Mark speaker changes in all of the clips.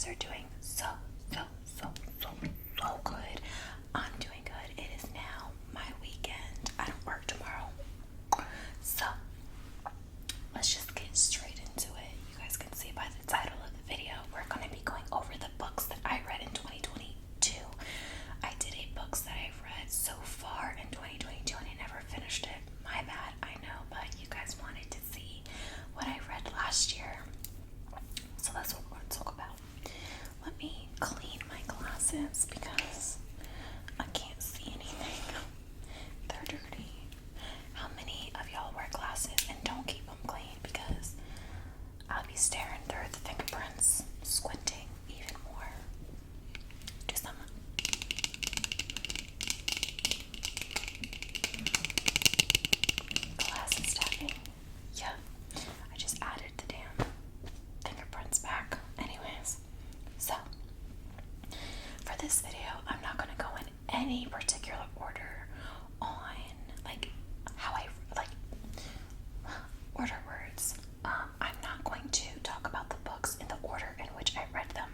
Speaker 1: guys are doing so good. I'm doing good. It is now my weekend. I don't work tomorrow. So, let's just get straight into it. You guys can see by the title of the video, we're going to be going over the books that I read in 2022. I did 8 books that I've read so far in 2022 and I never finished it. My bad, I know, but you guys wanted to see what I read last year. So that's what we're going to talk about. Let me clean my glasses because I can't see anything. They're dirty. How many of y'all wear glasses and don't keep them clean? Because I'll be staring through the fingerprints, squinting even more. Do some glasses tapping. Yeah, I just added the damn fingerprints back. Anyways, so for this video, I'm not going to go in any particular order on how I order words. I'm not going to talk about the books in the order in which I read them.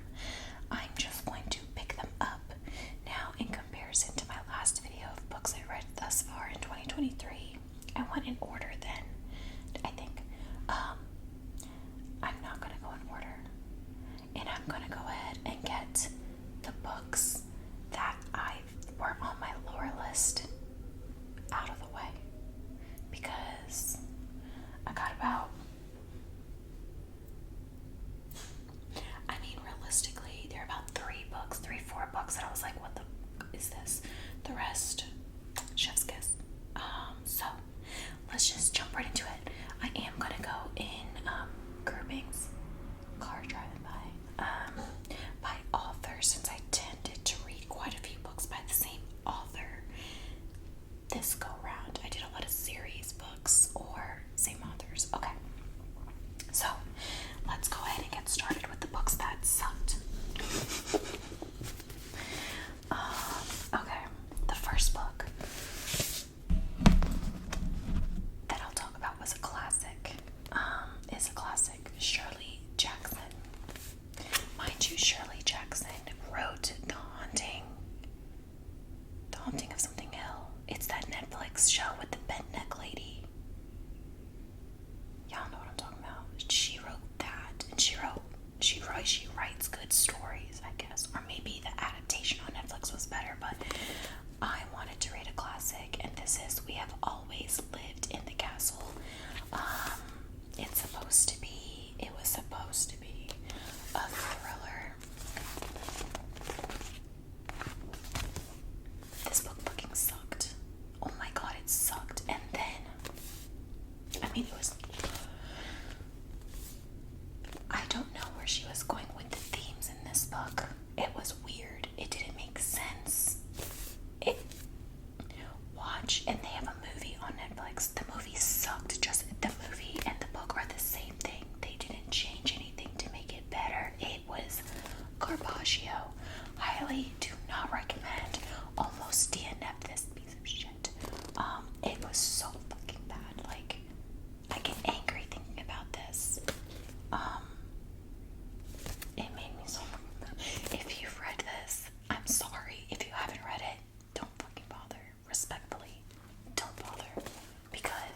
Speaker 1: I'm just going to pick them up. Now, in comparison to my last video of books I read thus far in 2023, I went in order then. I think I'm not going to go in order. And I'm going to go ahead and get the books that were on my lower list out of the way. Because I got about, realistically, there are about 4 books that I was like, what the is this? The rest, chef's kiss. So let's just jump right into it. I am going to go in groupings, car driving by author, since I tended to read quite a few books by the same author this go round. I did a lot of series books or same authors. Okay, so let's go ahead and get started with the books that sucked. Okay, the first book that I'll talk about was a classic. Shirley Jackson. Mind you, Shirley Jackson wrote The Haunting of Something Hill. It's that Netflix show with the bent neck lady. Y'all know what I'm talking about. She wrote that, and she writes good stories, I guess. Or maybe the adaptation on Netflix was better, but I wanted to read a classic, and this is We Have Always Lived in the Castle. It was supposed to be a thriller. This book fucking sucked. Oh my god, it sucked. And then, I don't know where she was going with the themes in this book. It was weird. It didn't make sense. And they have a movie on Netflix. The movie sucked. Just the movie and the book are the same thing. They didn't change anything to make it better. It was Garbaggio. Highly do not recommend. Almost DNF'd this piece of shit. It was so fucking bad. Like, I get angry thinking about this. It made me so fucking mad. If you've read this, I'm sorry. If you haven't read it, don't fucking bother. Respectfully, don't bother. Because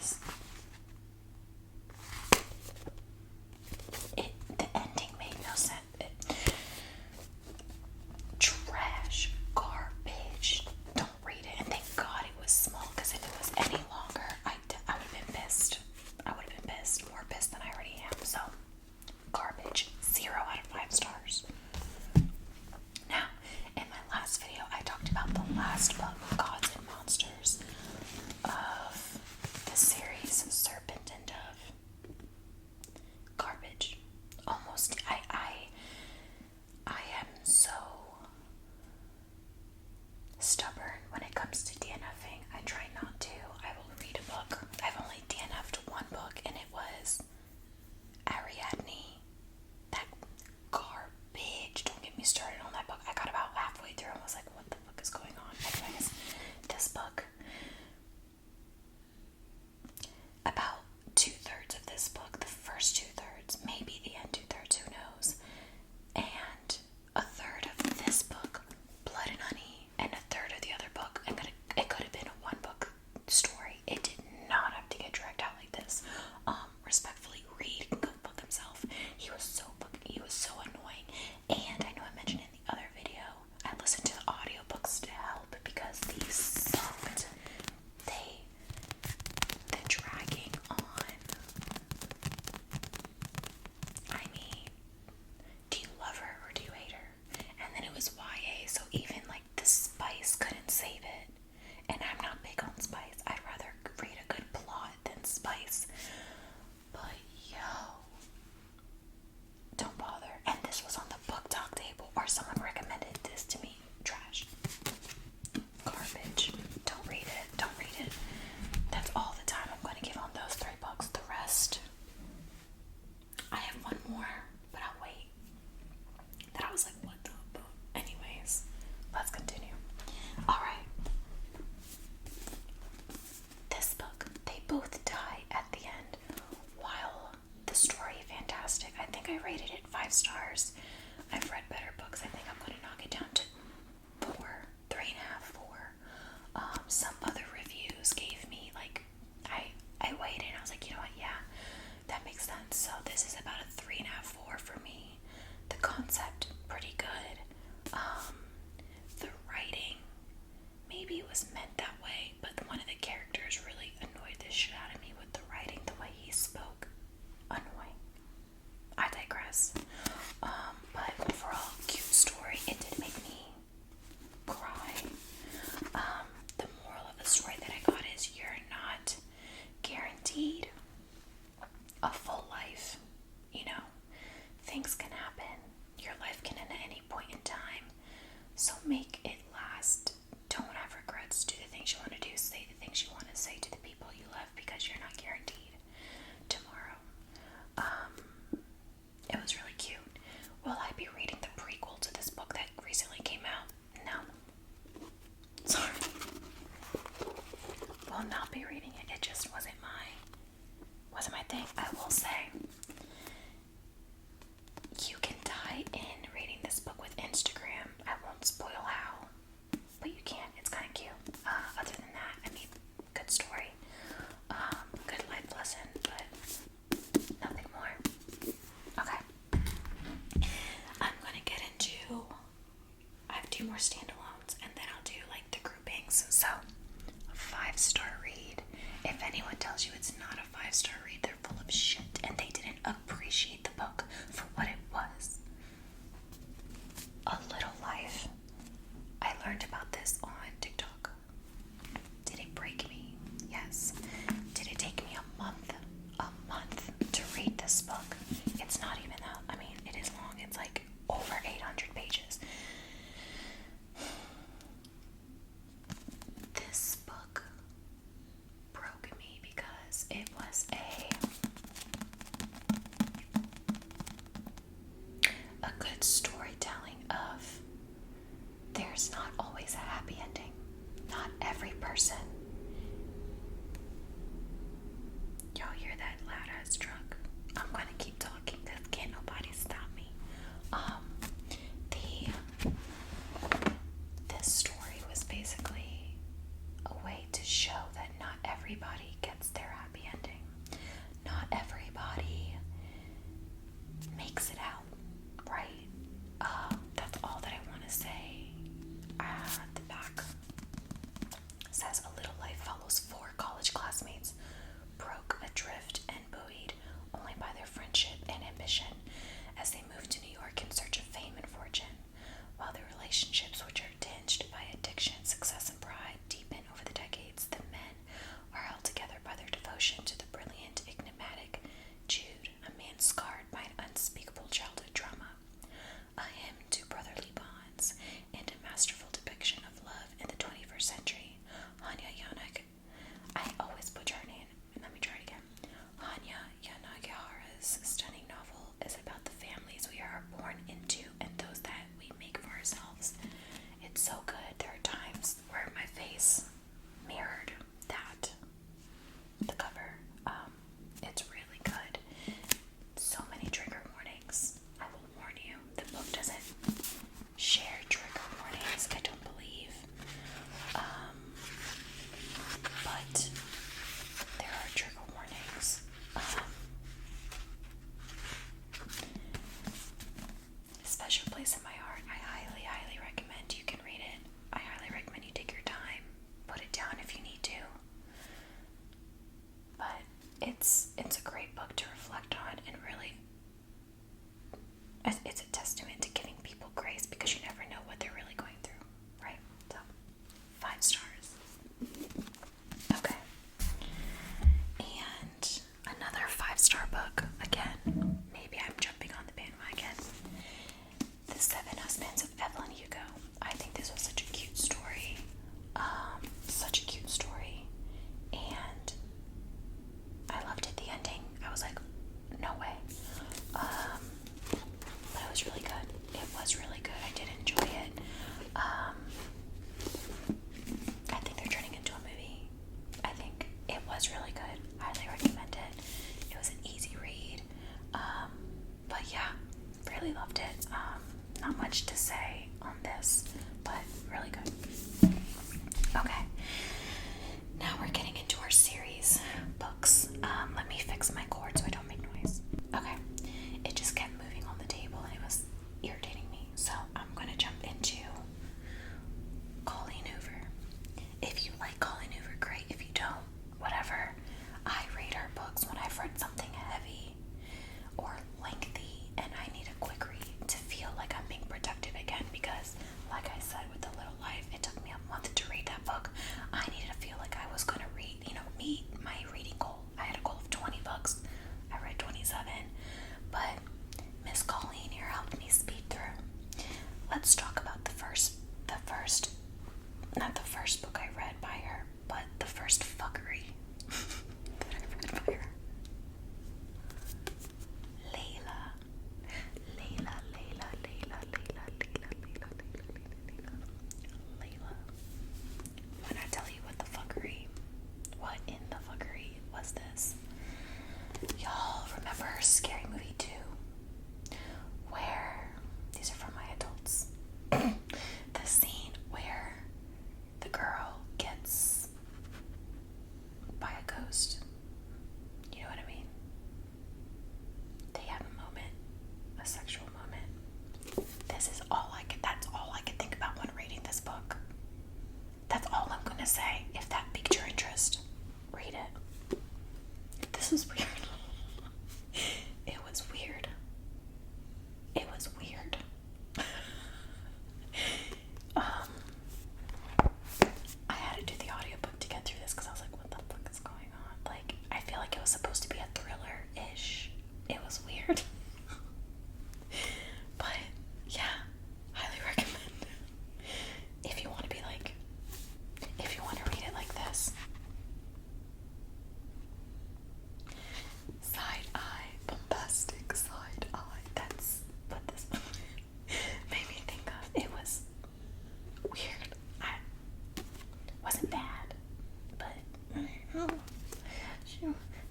Speaker 1: will not be reading it. It just wasn't my thing. I will say, you can tie in reading this book with Instagram. I won't spoil how, but you can. It's kind of cute. Other than that, I mean, good story, good life lesson, but nothing more. Okay, I'm gonna get into. I have 2 more standalones, and then I'll do like the groupings. So, a 5-star read. If anyone tells you it's not a 5-star read, they're full of shit, and they didn't appreciate the book for what it was. A Little Life. I learned about this on TikTok. Did it break me? Yes. Did it take me a month to read this book? It's not even that. I mean, it is long. It's like over 800 pages. This book broke me because it was a good storytelling of there's not always a happy ending. Not every person. Y'all hear that loud ass truck? I'm gonna keep talking because can't nobody stop me. This story was basically a way to show that not everybody gets their happy ending. Not everybody makes it out, right? That's all that I want to say. The back says A Little Life follows 4 college classmates, broke adrift and buoyed only by their friendship and ambition as they moved to New York in search of fame and fortune. While their relationships, which are tinged by addiction, success, and pride, deepen over the decades, the men are held together by their devotion to the brilliant, enigmatic Jude, a man scarred by an unspeakable childhood trauma. A hymn to brotherly bonds and a masterful depiction of love in the 21st century. Hanya Yanag, I always butcher her name. Let me try it again. Hanya Yanagihara's stunning novel is about the families we are born into and those that we make for ourselves. It's so good. There are times where my face mirrored that. The cover. It's really good. So many trigger warnings. I will warn you. The book doesn't share trigger warnings, I don't believe. But there are trigger warnings. A special place in my heart. I highly, highly recommend you can read it. I highly recommend you take your time. Put it down if you need to. But it's a great book to reflect on, and really it's a testament to giving people grace because you never know what they're really going through, right? So 5 stars. Okay. And another 5-star book. Again, maybe I'm jumping on the bandwagon. The 7 Husbands of Evelyn Hugo. I think this was such a cute story. Such a cute story. And I loved it. The ending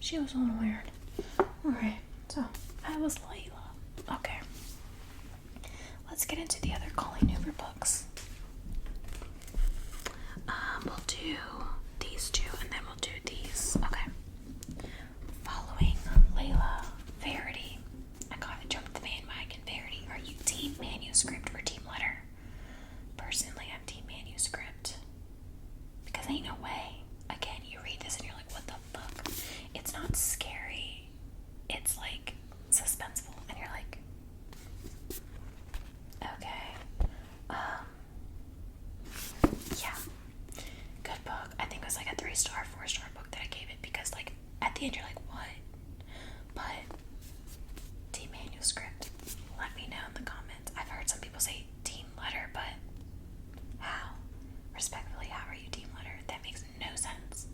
Speaker 1: She was a little weird. Alright, so that was Layla. Okay. Let's get into the other Colleen Hoover books. We'll do these two and then we'll do these. Okay. Following Layla, Verity. I gotta jump the bandwagon. Verity, are you team manuscript or team letter? Personally, I'm team manuscript. Because ain't no way. Again, you read this and you're like, what the fuck? It's not scary. It's like suspenseful. And you're like, okay. Yeah. Good book. I think it was like a 3-star, 4-star book that I gave it because like at the end you're like, what? But team manuscript. Let me know in the comments. I've heard some people say team letter, but how? Respectfully, how are you team letter? That makes no sense.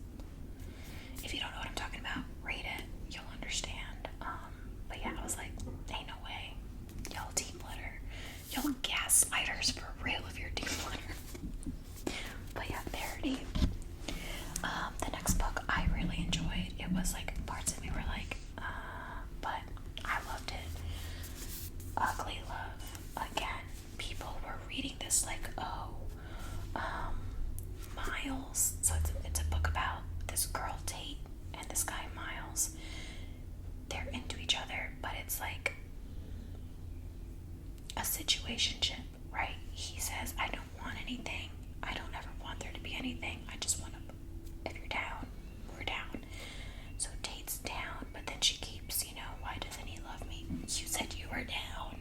Speaker 1: If you don't know what I'm talking about, read it. You'll understand. But yeah, I was like, ain't no way. Y'all team letter. Y'all gaslighters for real if you're team letter. But yeah, Verity. The next book I really enjoyed. It was like parts of me were like, but I loved it. Ugly Love. Again, people were reading this like, oh, Miles. So it's a book about this girl Tate and this guy Miles. They're into each other, but it's like a situationship, right? He says, I don't want anything. I don't ever want there to be anything. I just want to, if you're down, we're down. So Tate's down, but then she keeps, why doesn't he love me? You said you were down.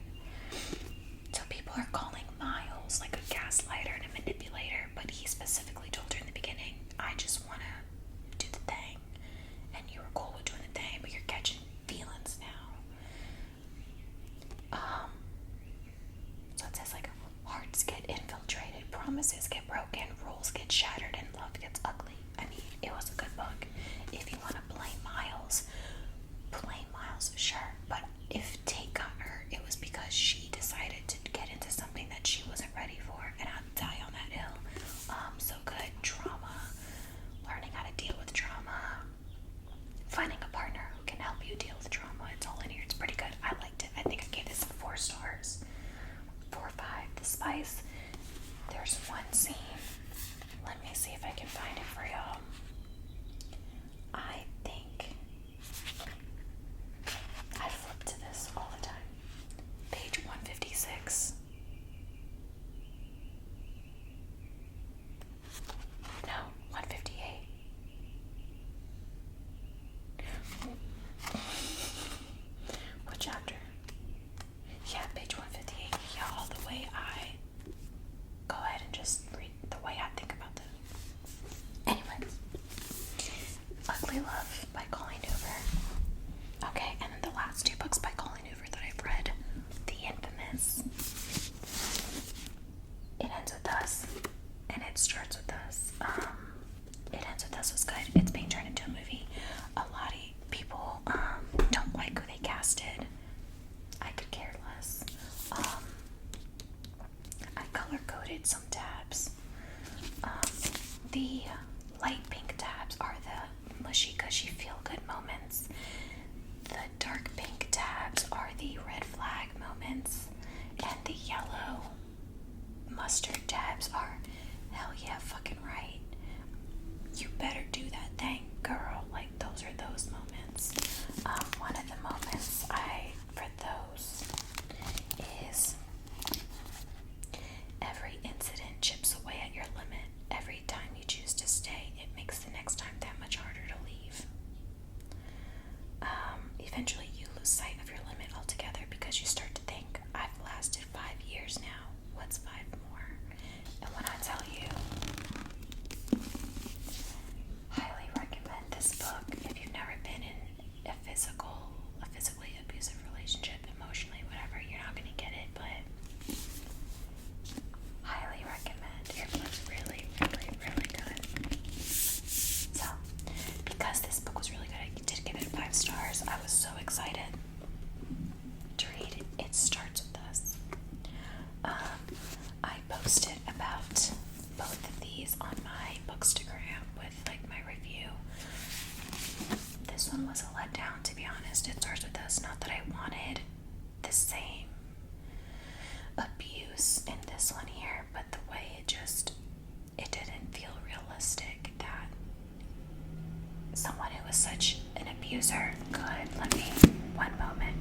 Speaker 1: So people are calling Miles like a gaslighter and a manipulator, but he specifically told her in the beginning, I just want to do the thing. And you were cool with doing the thing, but you're catching feelings now. So it says like, hearts get infiltrated, promises get broken, rules get shattered, and love gets ugly. I mean, it was a good book. If you want to blame Miles, sure. But if Tate got her, it was because she decided to get into something that she wasn't ready for, and I'd die on that hill. So good. Trauma, learning how to deal with trauma, finding a partner who can help you deal with trauma. It's all in here. It's pretty good. I liked it. I think I gave this 4 stars. 4 or 5. The spice. There's one scene. Let me see if I can find it for y'all. I think I flip to this all the time. Page 156. No, 158. What chapter? Yeah, page 158. Y'all, the way I go ahead and just read the way I think about this. Anyways, Ugly Love by Colleen Hoover. Okay, and then the last 2 books by Colleen Hoover that I've read. The Infamous. It Ends With Us, and It Starts With Us. It Ends With Us was good. It's being turned into a movie. A lot of people don't like who they casted. I could care less. I color-coded some tabs. The light pink tabs are the mushy cushy feel-good moments. The dark pink tabs are the red flag moments. And the yellow mustard tabs are hell yeah, fucking right. You better do that thing, girl. Like, those are those moments. One of the moments for those is every incident chips away at your limit. Every time you choose to stay, it makes the next time that much harder to leave. Eventually you lose sight of your limit altogether because you start to think, I've lasted 5 years now. What's 5 more? And when I tell you, highly recommend this book if you've never been in a physically abusive relationship, emotionally, whatever. You're not going to get it, but highly recommend. It was really, really, really good. So, because this book was really good, I did give it 5 stars. I was so excited to read it. It Starts With Us. I posted about both of these on my Bookstagram with like my review. This one one was a letdown, to be honest. It starts with this. Not that I wanted the same abuse in this one here, but the way it didn't feel realistic that someone who was such an abuser could. Let me, one moment.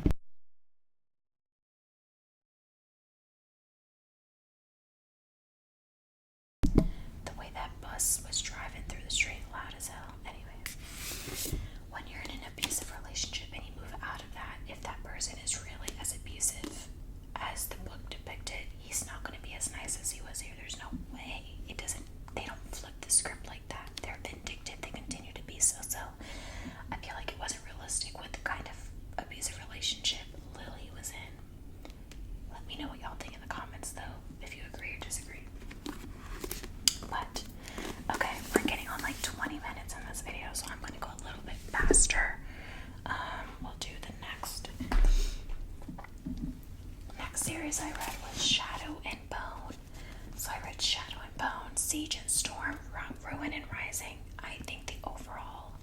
Speaker 1: The way that bus was driving through the street, loud as hell. Anyway, when you're in an abusive relationship and you move out of that, if that person is really as abusive as the book depicted, he's not going to be as nice as he was here. There's no way. They don't flip the script like that. They're vindictive. They continue to be so. So I feel like it wasn't realistic with the kind of abusive relationship Lily was in. Let me know what y'all think in the comments, though, if you agree or disagree. But, okay, we're getting on like 20 minutes in this video, so I'm going to go a little bit faster. We'll do the next series I read was Shadow and Bone. So I read Shadow and Bone, Siege and Storm, Ruin and Rising. I think the overall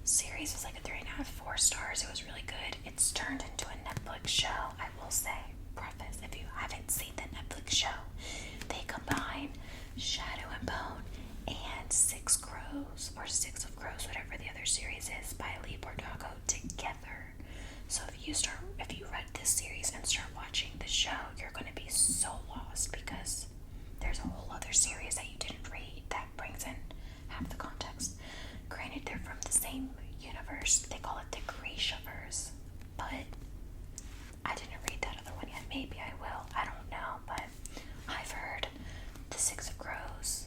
Speaker 1: series was like a 3.5, 4 stars. It was really good. It's turned into a Netflix show. I will say, preface, if you haven't seen the Netflix show, they combine Shadow and Bone and Six Crows, or Six of Crows, whatever the other series is, by Lee Bordago together. So if you read this series and start watching the show, you're going to be so lost because there's a whole other series that you didn't read that brings in half the context. Granted, they're from the same universe. They call it the Grishaverse, but I didn't read that other one yet. Maybe I will. I don't know, but I've heard the Six of Crows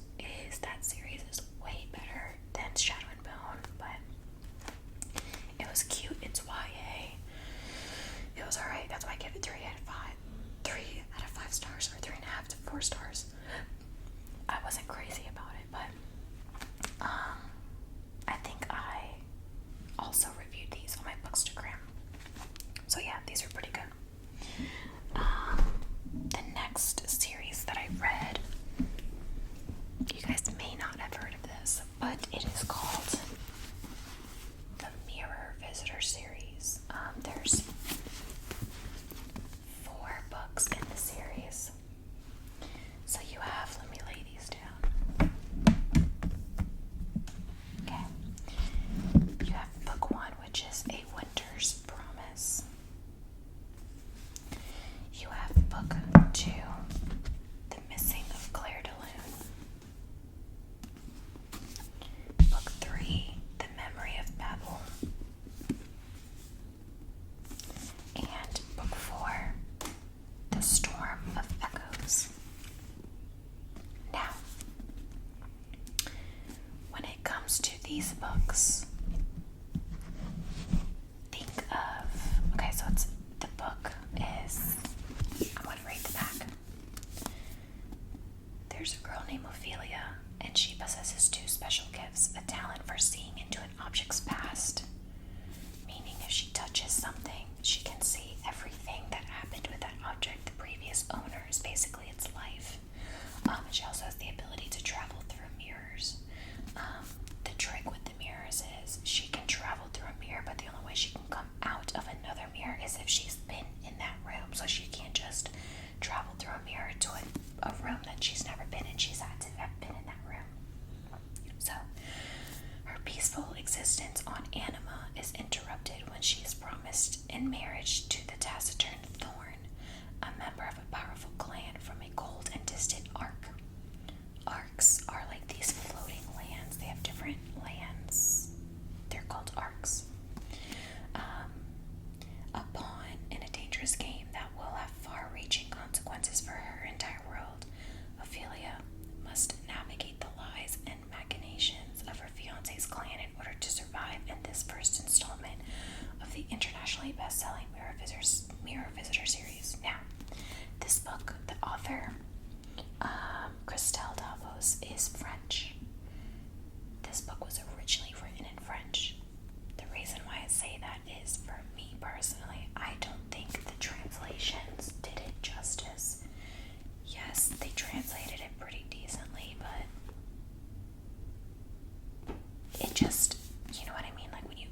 Speaker 1: that series is way better than Shadow and Bone, but it was cute. It's YA. It was alright. That's why I give it 3 out of 5. 3 out of 5 stars, or 3.5 to 4 stars. I wasn't crazy about it, but I think I also reviewed these on my Bookstagram. So yeah, these are pretty good. The next series that I read, you guys may not have heard of this, but it is called the Mirror Visitor series. There's 4 books in the series. So you have, let me lay these down. Okay. You have book 1, which is A Winter's Promise. You have book 2, The Missing of Claire de Lune. Book 3, The Memory of Babel. And book 4, The Storm of Echoes. Now, when it comes to these books, think of, okay, so it's, the book is, I'm going to read the back. There's a girl named Ophelia, and she possesses 2 special gifts: a talent for seeing into an object's past, meaning if she touches something, she can see everything that happened with that object, the previous owners, basically its life. And she also has the ability to travel through mirrors. The trick with the mirrors is she can travel through a mirror, but the only way she can come out of another mirror is if she's been in that room. So she can't just travel through a mirror to a room that she's never been in. She's had to have been in that room. So her peaceful existence on Anima is interrupted when she is promised in marriage to the taciturn Thorn, a member of a powerful clan from a cold and distant ark. Arcs are like these floating lands. They have different lands. They're called arcs. A pawn in a dangerous game that will have far-reaching consequences for her entire world. Ophelia must navigate the lies and machinations of her fiance's clan in order to survive in this first installment of the internationally best-selling Mirror Visitor series. Now, this book, the author, Christelle Davos, is French. This book was originally written in French. The reason why I say that is, for me personally, I don't think the translations did it justice. Yes, they translated it pretty decently, but it just, you know what I mean? Like when you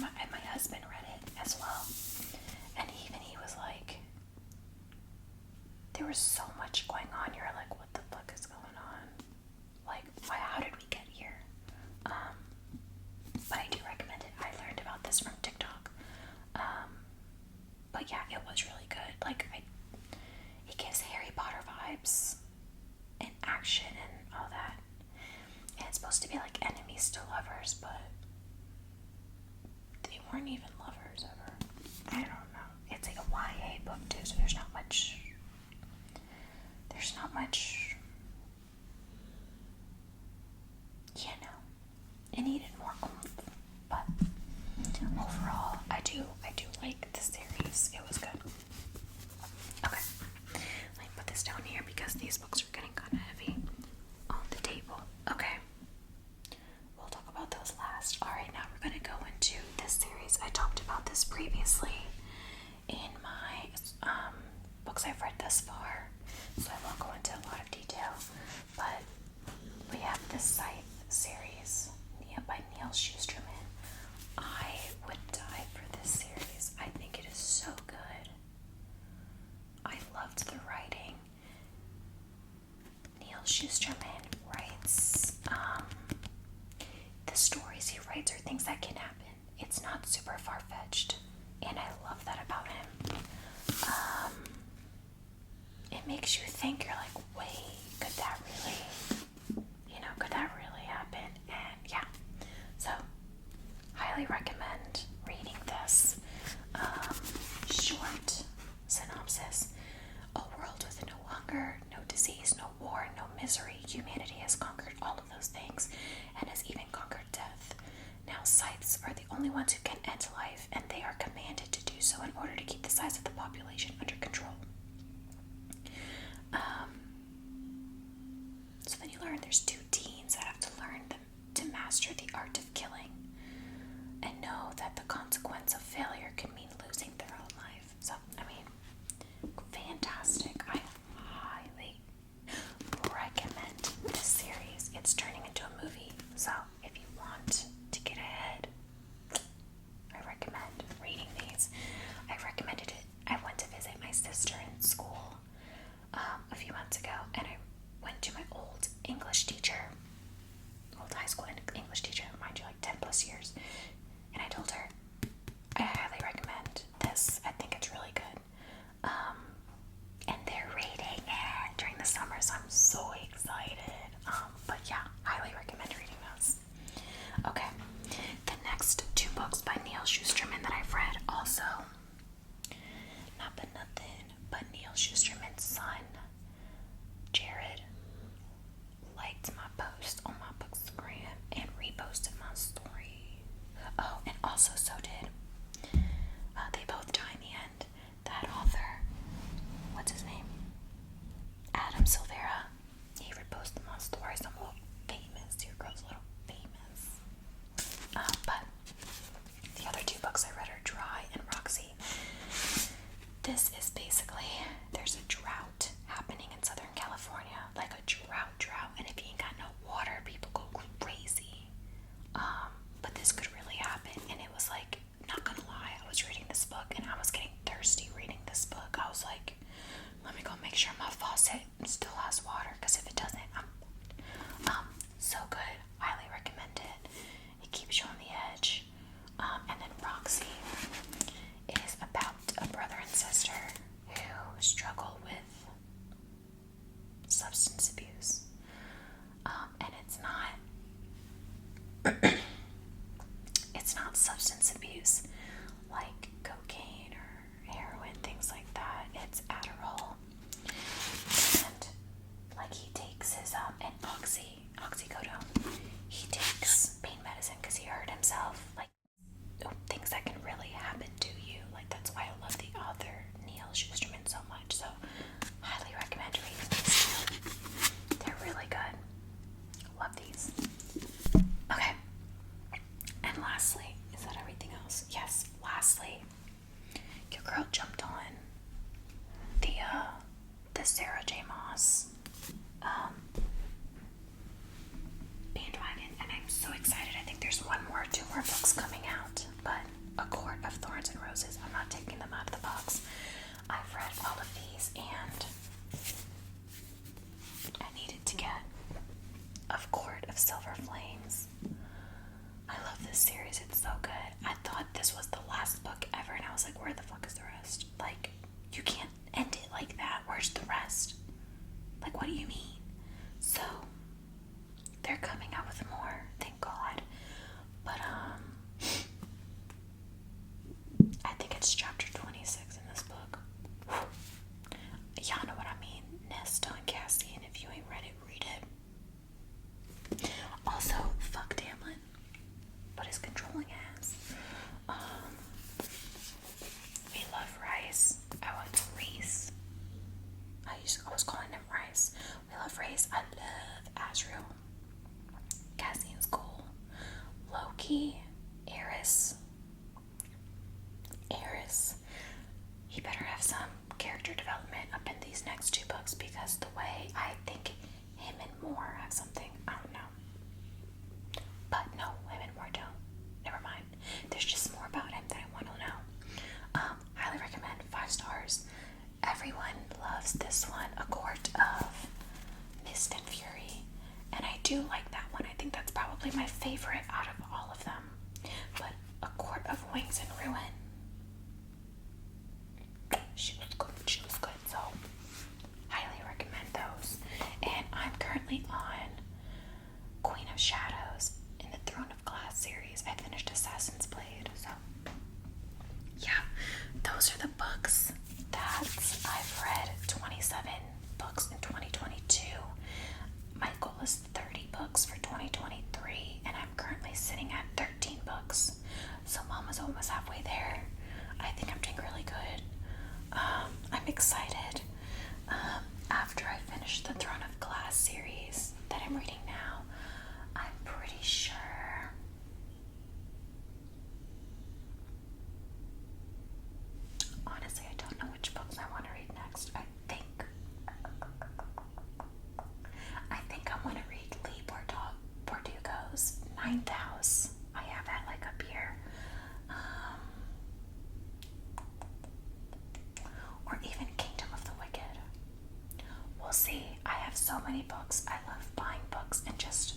Speaker 1: and my husband read it as well, and even he was like, there was so much going on. You're like, what the fuck is going on? Like, why? How did we get here? But I do recommend it. I learned about this from TikTok. But yeah, it was really good. Like, it gives Harry Potter vibes and action and all that. And it's supposed to be like enemies to lovers, but they weren't even lovers ever. I don't know. It's like a YA book too, so there's not much. You know, it needed more oomph. But overall, I do like the series. It was good. Okay, let me put this down here because these books are getting kind of heavy on the table. Okay, we'll talk about those last. Alright, now we're going to go into this series. I talked about this previously in my books I've read thus far, so I won't go into a lot of detail, but we have the Scythe series by Neil Shusterman. I would die for this series. I think it is so good. I loved the writing. Neil Shusterman writes, the stories he writes are things that can happen. It's not super far-fetched, and I love that about him. It makes you think. You're like, wait, could that really happen? And yeah, so highly recommend reading this. Short synopsis: a world with no hunger, no disease, no war, no misery. Humanity has conquered all of those things and has even conquered death. Now scythes are the only ones who can end life, and they are commanded to do so in order to keep the size of the population under control. So then you learn there's two teens that have to learn to master the art of killing and know that the consequence of failure can mean losing their own life. So, I mean, fantastic. I highly recommend this series. It's turning into a movie, so if you want to get ahead, I recommend reading these. I recommended it. I went to visit my sister in school a few months ago, and I went to my old high school English teacher, mind you, like 10 plus years, and I told her I highly recommend this. I think it's really good. And they're reading it during the summer, so I'm so excited. But yeah, highly recommend reading those. Okay, the next two books by Neil Shusterman that I've read also, not but nothing, but Neil Shusterman's son, Jared, liked my post on my Bookstagram and reposted my story. Oh, and also so did, they both die in the end, that author, what's his name? Adam Silvera. He reposted my stories. I'm a little famous. Your girl's a little famous. But the other two books I read are Dry and Roxy. This is basically, there's a drought happening in Southern California, like a drought, and if you ain't got no water, people go crazy. But this could really happen, and it was like, not gonna lie, I was reading this book, and I was getting thirsty reading this book. I was like, let me go make sure my faucet still has water, because if it doesn't, so good. Highly recommend it. It keeps you on the edge. And then Roxy is about a brother and sister who struggle with substance abuse. And it's not substance abuse like cocaine or heroin, things like that. It's Adderall. And like he takes his and oxycodone. He takes pain medicine because he hurt himself. Like things that can really happen to you. Like that's why I love the author Neil Shusterman so much. So highly recommend reading these too. They're really good. Love these. Okay. And lastly, is that everything else? Yes. Lastly, your girl jumped on the Sarah J. Maas bandwagon, and I'm so excited. I think there's two more books coming out, but It's chapter 26 in this book. Y'all know what I mean. Nesta and Cassian. If you ain't read it, read it. Also, fuck Tamlin. But his controlling ass. We love Rice. Oh, it's Reese. I was calling him Rice. We love Rice. I love Azriel. Cassian's cool. Loki. Eris. He better have some character development up in these next 2 books, because the way I think him and Moore have something, I don't know. But no, him and Moore don't. Never mind. There's just more about him that I want to know. Highly recommend, 5 stars. Everyone loves this one, A Court of Mist and Fury. And I do like that one. I think that's probably my favorite out of all of them. But A Court of Wings and Ruin, she was good, so highly recommend those. And I'm currently on Queen of Shadows in the Throne of Glass series. I finished Assassin's Blade, so yeah, those are the books that I've read. 27 books in 2022. My goal is 30 books for 2023, and I'm currently sitting at 13 books. So Mama's almost halfway there. I think I'm doing really good. I'm excited. After I finish the Throne of Glass series that I'm reading now, I'm pretty sure honestly, I don't know which books I want to read next. I think I want to read Lee Bordugo's Ninth House. I have that like up here. Or even Kingdom of the Wicked. We'll see. I have so many books. I love buying books and just